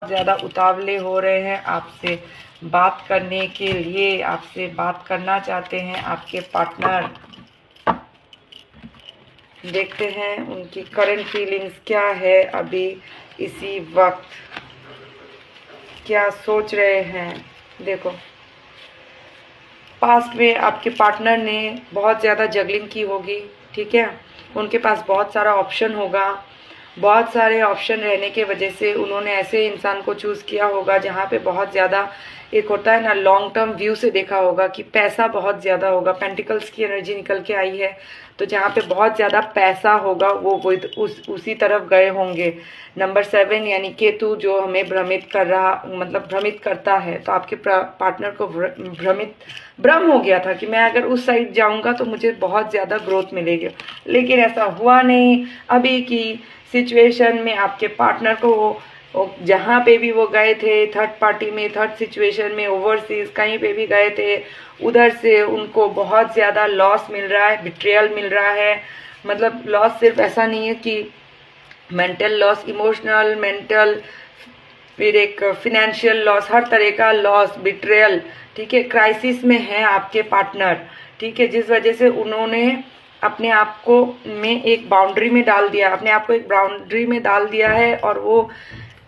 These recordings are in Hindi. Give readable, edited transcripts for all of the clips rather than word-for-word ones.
ज़्यादा उतावले हो रहे हैं आपसे बात करने के लिए, आपसे बात करना चाहते हैं आपके पार्टनर। देखते हैं उनकी करंट फीलिंग्स क्या है, अभी इसी वक्त क्या सोच रहे हैं। देखो, पास्ट में आपके पार्टनर ने बहुत ज़्यादा जगलिंग की होगी, ठीक है। उनके पास बहुत सारा ऑप्शन होगा, बहुत सारे ऑप्शन रहने के वजह से उन्होंने ऐसे इंसान को चूज़ किया होगा जहाँ पे बहुत ज़्यादा, एक होता है ना लॉन्ग टर्म व्यू से देखा होगा कि पैसा बहुत ज़्यादा होगा। पेंटिकल्स की एनर्जी निकल के आई है, तो जहाँ पे बहुत ज़्यादा पैसा होगा वो उसी तरफ गए होंगे। नंबर 7 यानी केतु जो हमें भ्रमित कर रहा, मतलब भ्रमित करता है, तो आपके पार्टनर को भ्रम हो गया था कि मैं अगर उस साइड जाऊंगा तो मुझे बहुत ज़्यादा ग्रोथ मिलेगी, लेकिन ऐसा हुआ नहीं। अभी की सिचुएशन में आपके पार्टनर को जहाँ पे भी वो गए थे, थर्ड पार्टी में, थर्ड सिचुएशन में, ओवरसीज कहीं पे भी गए थे, उधर से उनको बहुत ज़्यादा लॉस मिल रहा है, बिट्रियल मिल रहा है। मतलब लॉस सिर्फ ऐसा नहीं है कि मेंटल लॉस, इमोशनल, मेंटल, फिर एक फिनेंशियल लॉस, हर तरह का लॉस, बिट्रियल, ठीक है। क्राइसिस में है आपके पार्टनर, ठीक है, जिस वजह से उन्होंने अपने आप को में एक बाउंड्री में डाल दिया, अपने आप को एक बाउंड्री में डाल दिया है, और वो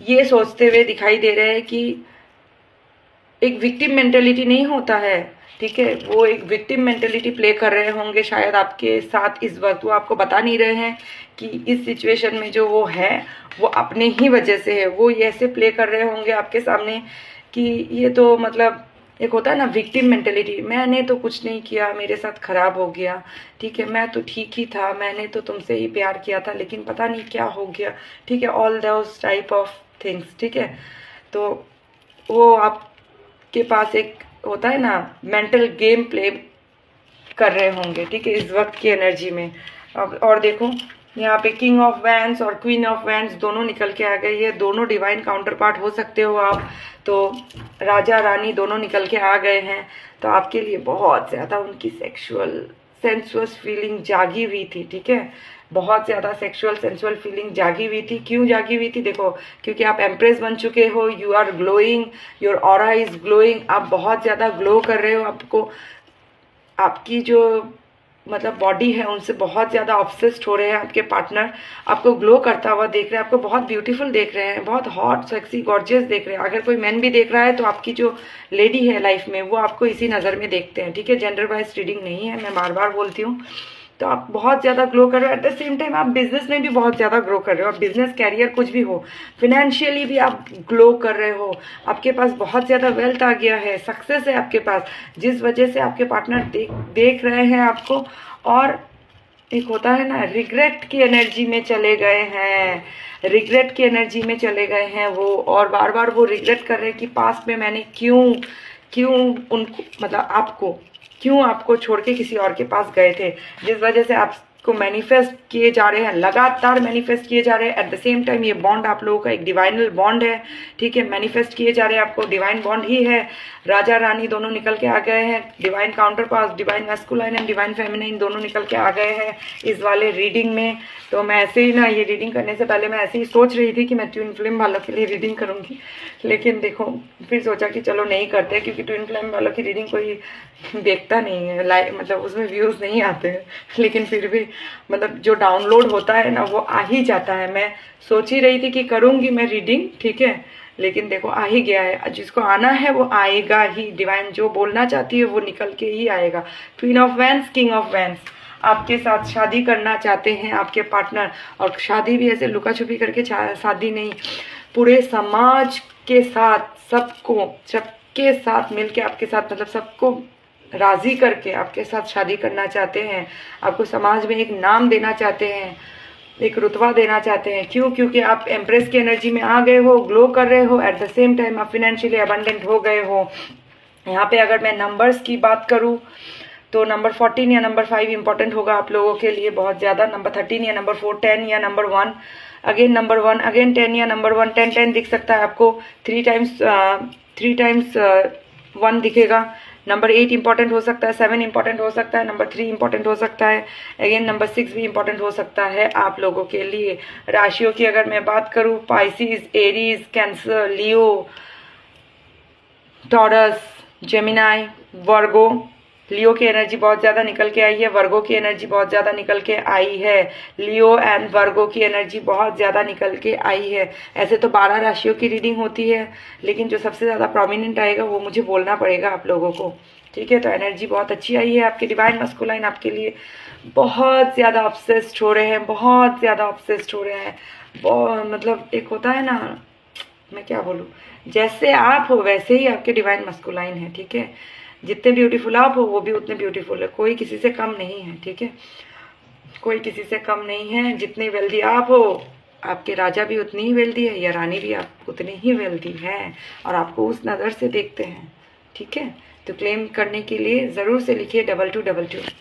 ये सोचते हुए दिखाई दे रहे हैं कि एक विक्टिम मेंटेलिटी नहीं होता है, ठीक है, वो एक विक्टिम मेंटेलिटी प्ले कर रहे होंगे शायद आपके साथ इस वक्त। वो आपको बता नहीं रहे हैं कि इस सिचुएशन में जो वो है वो अपने ही वजह से है। वो ऐसे प्ले कर रहे होंगे आपके सामने कि ये तो मतलब एक होता है ना विक्टिम मेंटेलिटी, मैंने तो कुछ नहीं किया, मेरे साथ खराब हो गया, ठीक है, मैं तो ठीक ही था, मैंने तो तुमसे ही प्यार किया था, लेकिन पता नहीं क्या हो गया, ठीक है, all those type of things, ठीक है। तो वो आपके पास एक होता है ना मेंटल गेम प्ले कर रहे होंगे, ठीक है, इस वक्त की एनर्जी में। अब और देखो यहाँ पे किंग ऑफ वैंड्स और क्वीन ऑफ वैंड्स दोनों निकल के आ गई है, दोनों डिवाइन काउंटर पार्ट हो सकते हो आप, तो राजा रानी दोनों निकल के आ गए हैं। तो आपके लिए बहुत ज़्यादा उनकी सेक्सुअल सेंसुअस फीलिंग जागी हुई थी, ठीक है, बहुत ज़्यादा सेक्सुअल सेंसुअल फीलिंग जागी हुई थी। क्यों जागी हुई थी? देखो, क्योंकि आप एम्प्रेस बन चुके हो, you are glowing, your aura is glowing, आप बहुत ज़्यादा ग्लो कर रहे हो, आपको आपकी जो मतलब बॉडी है उनसे बहुत ज़्यादा ऑब्सेस्ड हो रहे हैं आपके पार्टनर, आपको ग्लो करता हुआ देख रहे हैं, आपको बहुत ब्यूटीफुल देख रहे हैं, बहुत हॉट सेक्सी गॉर्जियस देख रहे हैं। अगर कोई मैन भी देख रहा है तो आपकी जो लेडी है लाइफ में वो आपको इसी नज़र में देखते हैं, ठीक है, जेंडर वाइज रीडिंग नहीं है, मैं बार बार बोलती हूँ। तो आप बहुत ज़्यादा ग्लो कर रहे हो, एट द सेम टाइम आप बिजनेस में भी बहुत ज़्यादा ग्रो कर रहे हो, आप बिजनेस कैरियर कुछ भी हो, फिनेंशियली भी आप ग्लो कर रहे हो, आपके पास बहुत ज़्यादा वेल्थ आ गया है, सक्सेस है आपके पास, जिस वजह से आपके पार्टनर देख रहे हैं आपको। और एक होता है ना रिग्रेट की एनर्जी में चले गए हैं, रिग्रेट की एनर्जी में चले गए हैं वो, और बार बार वो रिग्रेट कर रहे हैं कि पास्ट में मैंने क्यों क्यों उनको मतलब आपको छोड़ के किसी और के पास गए थे, जिस वजह से आपको मैनिफेस्ट किए जा रहे हैं, लगातार मैनिफेस्ट किए जा रहे हैं। एट द सेम टाइम ये बॉन्ड आप लोगों का एक डिवाइनल बॉन्ड है, ठीक है, मैनिफेस्ट किए जा रहे हैं, आपको डिवाइन बॉन्ड ही है। राजा रानी दोनों निकल के आ गए हैं, divine counter pass, divine masculine and divine feminine दोनों निकल के आ गए हैं इस वाले रीडिंग में। तो मैं ऐसे ही ना, ये रीडिंग करने से पहले मैं ऐसे ही सोच रही थी कि मैं ट्विन फ्लेम वालों के लिए रीडिंग करूंगी, लेकिन देखो फिर सोचा कि चलो नहीं करते, क्योंकि ट्विन फ्लेम वालों की रीडिंग कोई देखता नहीं है, मतलब उसमें व्यूज़ नहीं आते हैं, लेकिन फिर भी मतलब जो डाउनलोड होता है ना वो आ ही जाता है। मैं सोच ही रही थी कि करूंगी मैं रीडिंग, ठीक है, लेकिन देखो आ ही गया है, जिसको आना है वो आएगा ही, डिवाइन जो बोलना चाहती है वो निकल के ही आएगा। Queen of wands, king of wands, आपके साथ शादी करना चाहते हैं आपके पार्टनर, और शादी भी ऐसे लुका छुपी करके शादी नहीं, पूरे समाज के साथ, सबके साथ मिलके आपके साथ, मतलब सबको राजी करके आपके साथ शादी करना चाहते हैं, आपको समाज में एक नाम देना चाहते हैं, एक रुतबा देना चाहते हैं। क्यों? क्योंकि आप एम्प्रेस की एनर्जी में आ गए हो, ग्लो कर रहे हो, एट द सेम टाइम आप फिनेंशियली अबंडेंट हो गए हो। यहाँ पे अगर मैं नंबर्स की बात करूँ तो नंबर 14 या नंबर 5 इंपॉर्टेंट होगा आप लोगों के लिए बहुत ज़्यादा, नंबर 13 या नंबर 4, 10 या नंबर 1, अगेन नंबर 1, अगेन 10 या नंबर 1, 10 10 दिख सकता है आपको, 3 टाइम्स 1 दिखेगा, नंबर 8 इंपॉर्टेंट हो सकता है, 7 इंपॉर्टेंट हो सकता है, नंबर 3 इंपॉर्टेंट हो सकता है, अगेन नंबर 6 भी इंपॉर्टेंट हो सकता है आप लोगों के लिए। राशियों की अगर मैं बात करूँ, पाइसिस, एरीज, कैंसर, लियो, टॉरस, जेमिनाई, वर्गो। लियो की एनर्जी बहुत ज़्यादा निकल के आई है, वर्गो की एनर्जी बहुत ज़्यादा निकल के आई है, लियो एंड वर्गो की एनर्जी बहुत ज़्यादा निकल के आई है। ऐसे तो 12 राशियों की रीडिंग होती है, लेकिन जो सबसे ज़्यादा प्रोमिनेंट आएगा वो मुझे बोलना पड़ेगा आप लोगों को, ठीक है। तो एनर्जी बहुत अच्छी आई है आपके डिवाइन मस्कुलाइन आपके लिए बहुत ज़्यादा ऑब्सेस्ड हो रहे हैं, बहुत ज़्यादा ऑब्सेस्ड हो रहे हैं। मतलब एक होता है ना, मैं क्या बोलूँ, जैसे आप हो वैसे ही आपके डिवाइन मस्कुलाइन है, ठीक है। जितने ब्यूटीफुल आप हो वो भी उतने ब्यूटीफुल है, कोई किसी से कम नहीं है, ठीक है। कोई किसी से कम नहीं है। जितनी वेल्दी आप हो, आपके राजा भी उतनी ही वेल्दी है या रानी भी आप उतनी ही वेल्दी है, और आपको उस नज़र से देखते हैं, ठीक है। तो क्लेम करने के लिए ज़रूर से लिखिए 2222।